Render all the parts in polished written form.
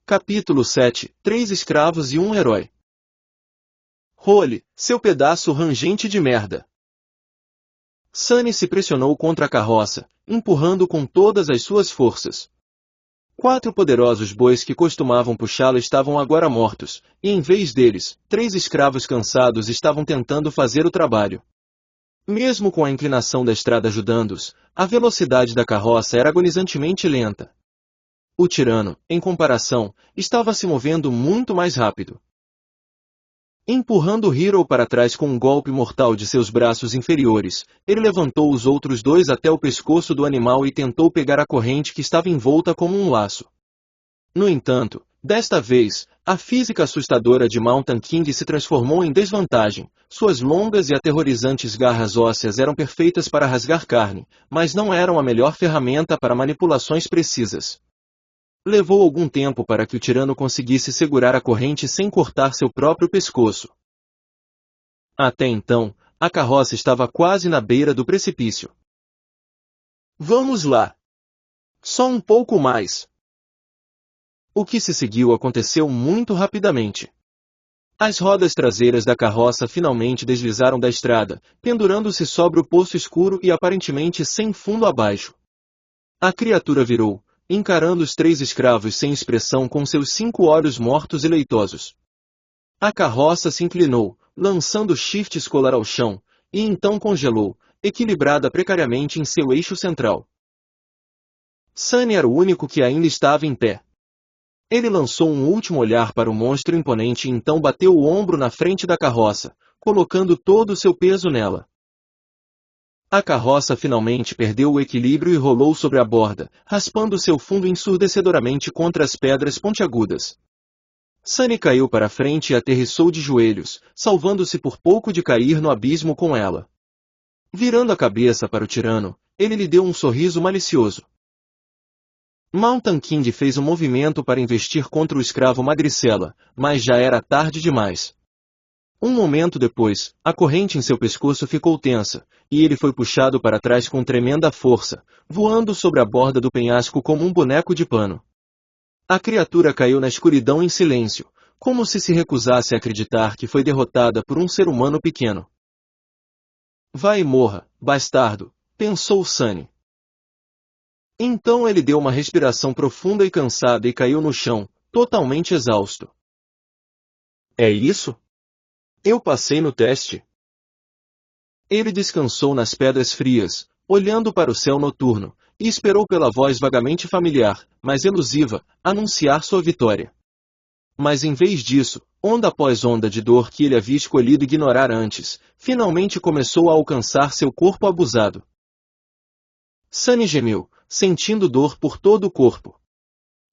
Capítulo 7. 3 escravos e um herói. Role, seu pedaço rangente de merda. Sunny se pressionou contra a carroça, empurrando com todas as suas forças. 4 poderosos bois que costumavam puxá-lo estavam agora mortos, e em vez deles, 3 escravos cansados estavam tentando fazer o trabalho. Mesmo com a inclinação da estrada ajudando-os, a velocidade da carroça era agonizantemente lenta. O tirano, em comparação, estava se movendo muito mais rápido. Empurrando Hiro para trás com um golpe mortal de seus braços inferiores, ele levantou os outros 2 até o pescoço do animal e tentou pegar a corrente que estava envolta como um laço. No entanto, desta vez, a física assustadora de Mountain King se transformou em desvantagem. Suas longas e aterrorizantes garras ósseas eram perfeitas para rasgar carne, mas não eram a melhor ferramenta para manipulações precisas. Levou algum tempo para que o tirano conseguisse segurar a corrente sem cortar seu próprio pescoço. Até então, a carroça estava quase na beira do precipício. Vamos lá! Só um pouco mais! O que se seguiu aconteceu muito rapidamente. As rodas traseiras da carroça finalmente deslizaram da estrada, pendurando-se sobre o poço escuro e aparentemente sem fundo abaixo. A criatura virou, encarando os 3 escravos sem expressão com seus 5 olhos mortos e leitosos. A carroça se inclinou, lançando Shift Scholar ao chão, e então congelou, equilibrada precariamente em seu eixo central. Sunny era o único que ainda estava em pé. Ele lançou um último olhar para o monstro imponente e então bateu o ombro na frente da carroça, colocando todo o seu peso nela. A carroça finalmente perdeu o equilíbrio e rolou sobre a borda, raspando seu fundo ensurdecedoramente contra as pedras pontiagudas. Sunny caiu para frente e aterrissou de joelhos, salvando-se por pouco de cair no abismo com ela. Virando a cabeça para o tirano, ele lhe deu um sorriso malicioso. Mountain King fez um movimento para investir contra o escravo magricela, mas já era tarde demais. Um momento depois, a corrente em seu pescoço ficou tensa, e ele foi puxado para trás com tremenda força, voando sobre a borda do penhasco como um boneco de pano. A criatura caiu na escuridão em silêncio, como se recusasse a acreditar que foi derrotada por um ser humano pequeno. Vai e morra, bastardo, pensou Sunny. Então ele deu uma respiração profunda e cansada e caiu no chão, totalmente exausto. É isso? Eu passei no teste. Ele descansou nas pedras frias, olhando para o céu noturno, e esperou pela voz vagamente familiar, mas elusiva, anunciar sua vitória. Mas em vez disso, onda após onda de dor que ele havia escolhido ignorar antes, finalmente começou a alcançar seu corpo abusado. Sunny gemeu, sentindo dor por todo o corpo.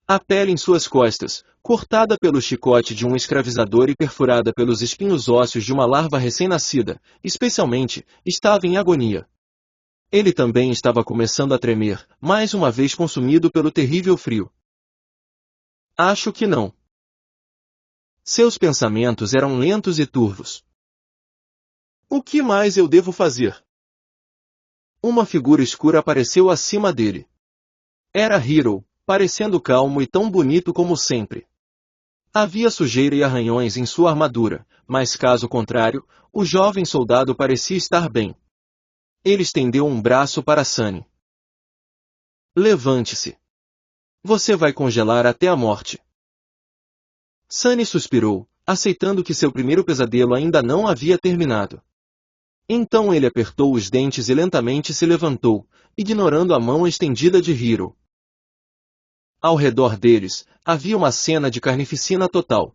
A pele em suas costas, cortada pelo chicote de um escravizador e perfurada pelos espinhos ósseos de uma larva recém-nascida, especialmente, estava em agonia. Ele também estava começando a tremer, mais uma vez consumido pelo terrível frio. Acho que não. Seus pensamentos eram lentos e turvos. O que mais eu devo fazer? Uma figura escura apareceu acima dele. Era Hiro, parecendo calmo e tão bonito como sempre. Havia sujeira e arranhões em sua armadura, mas caso contrário, o jovem soldado parecia estar bem. Ele estendeu um braço para Sunny. Levante-se. Você vai congelar até a morte. Sunny suspirou, aceitando que seu primeiro pesadelo ainda não havia terminado. Então ele apertou os dentes e lentamente se levantou, ignorando a mão estendida de Hiro. Ao redor deles, havia uma cena de carnificina total.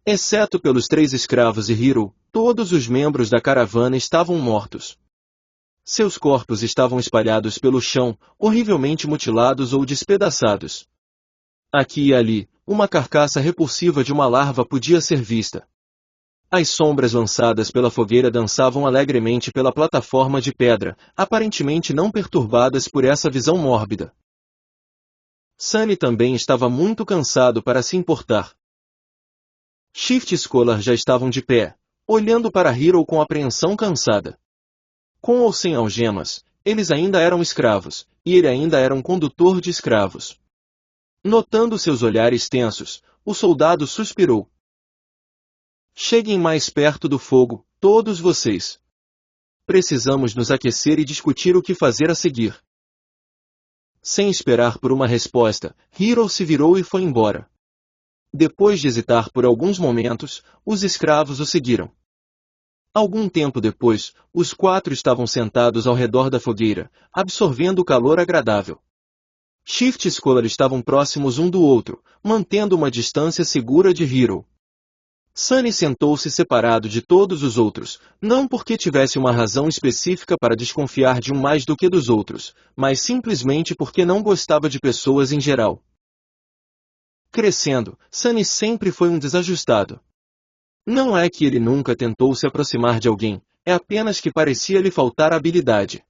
Exceto pelos 3 escravos e Hiro, todos os membros da caravana estavam mortos. Seus corpos estavam espalhados pelo chão, horrivelmente mutilados ou despedaçados. Aqui e ali, uma carcaça repulsiva de uma larva podia ser vista. As sombras lançadas pela fogueira dançavam alegremente pela plataforma de pedra, aparentemente não perturbadas por essa visão mórbida. Sunny também estava muito cansado para se importar. Shift e Scholar já estavam de pé, olhando para Hiro com apreensão cansada. Com ou sem algemas, eles ainda eram escravos, e ele ainda era um condutor de escravos. Notando seus olhares tensos, o soldado suspirou. Cheguem mais perto do fogo, todos vocês. Precisamos nos aquecer e discutir o que fazer a seguir. Sem esperar por uma resposta, Hiro se virou e foi embora. Depois de hesitar por alguns momentos, os escravos o seguiram. Algum tempo depois, os quatro estavam sentados ao redor da fogueira, absorvendo o calor agradável. Shift e Scholar estavam próximos um do outro, mantendo uma distância segura de Hiro. Sunny sentou-se separado de todos os outros, não porque tivesse uma razão específica para desconfiar de um mais do que dos outros, mas simplesmente porque não gostava de pessoas em geral. Crescendo, Sunny sempre foi um desajustado. Não é que ele nunca tentou se aproximar de alguém, é apenas que parecia lhe faltar habilidade.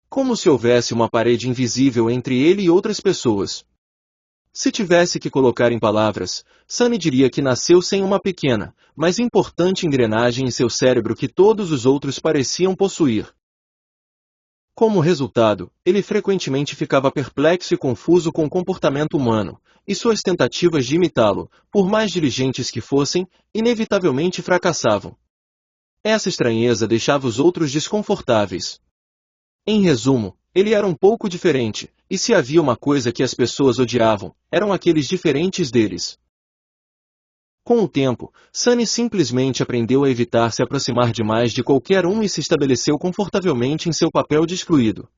Como se houvesse uma parede invisível entre ele e outras pessoas. Se tivesse que colocar em palavras, Sunny diria que nasceu sem uma pequena, mas importante engrenagem em seu cérebro que todos os outros pareciam possuir. Como resultado, ele frequentemente ficava perplexo e confuso com o comportamento humano, e suas tentativas de imitá-lo, por mais diligentes que fossem, inevitavelmente fracassavam. Essa estranheza deixava os outros desconfortáveis. Em resumo, ele era um pouco diferente, e se havia uma coisa que as pessoas odiavam, eram aqueles diferentes deles. Com o tempo, Sunny simplesmente aprendeu a evitar se aproximar demais de qualquer um e se estabeleceu confortavelmente em seu papel de excluído.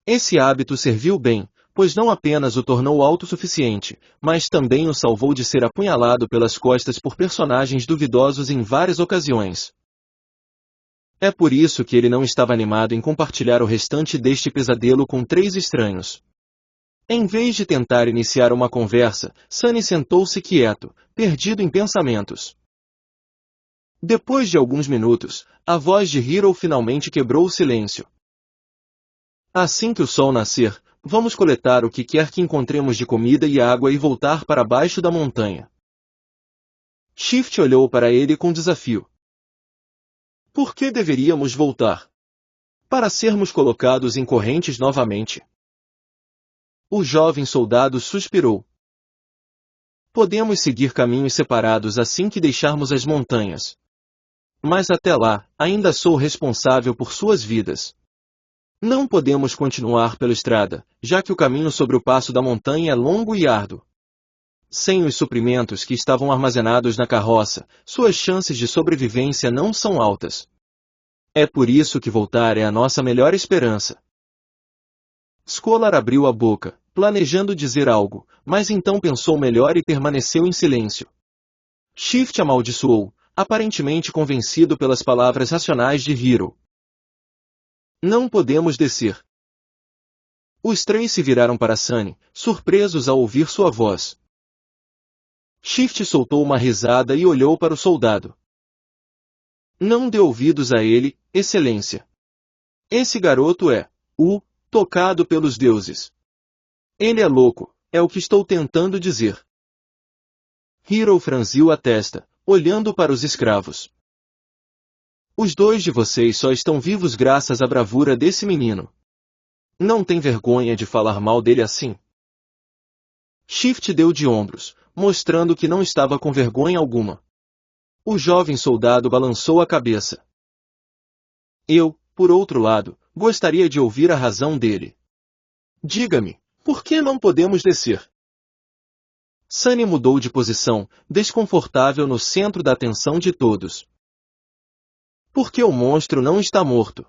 Esse hábito serviu bem, pois não apenas o tornou autossuficiente, mas também o salvou de ser apunhalado pelas costas por personagens duvidosos em várias ocasiões. É por isso que ele não estava animado em compartilhar o restante deste pesadelo com 3 estranhos. Em vez de tentar iniciar uma conversa, Sunny sentou-se quieto, perdido em pensamentos. Depois de alguns minutos, a voz de Hiro finalmente quebrou o silêncio. Assim que o sol nascer, vamos coletar o que quer que encontremos de comida e água e voltar para baixo da montanha. Shift olhou para ele com desafio. Por que deveríamos voltar? Para sermos colocados em correntes novamente. O jovem soldado suspirou. Podemos seguir caminhos separados assim que deixarmos as montanhas. Mas até lá, ainda sou responsável por suas vidas. Não podemos continuar pela estrada, já que o caminho sobre o passo da montanha é longo e árduo. Sem os suprimentos que estavam armazenados na carroça, suas chances de sobrevivência não são altas. É por isso que voltar é a nossa melhor esperança. Scholar abriu a boca, planejando dizer algo, mas então pensou melhor e permaneceu em silêncio. Shift amaldiçoou, aparentemente convencido pelas palavras racionais de Hiro. Não podemos descer. Os 3 se viraram para Sunny, surpresos ao ouvir sua voz. Shift soltou uma risada e olhou para o soldado. Não dê ouvidos a ele, Excelência. Esse garoto é tocado pelos deuses. Ele é louco, é o que estou tentando dizer. Hiro franziu a testa, olhando para os escravos. Os 2 de vocês só estão vivos graças à bravura desse menino. Não tem vergonha de falar mal dele assim? Shift deu de ombros, mostrando que não estava com vergonha alguma. O jovem soldado balançou a cabeça. Eu, por outro lado, gostaria de ouvir a razão dele. Diga-me, por que não podemos descer? Sunny mudou de posição, desconfortável no centro da atenção de todos. Porque o monstro não está morto.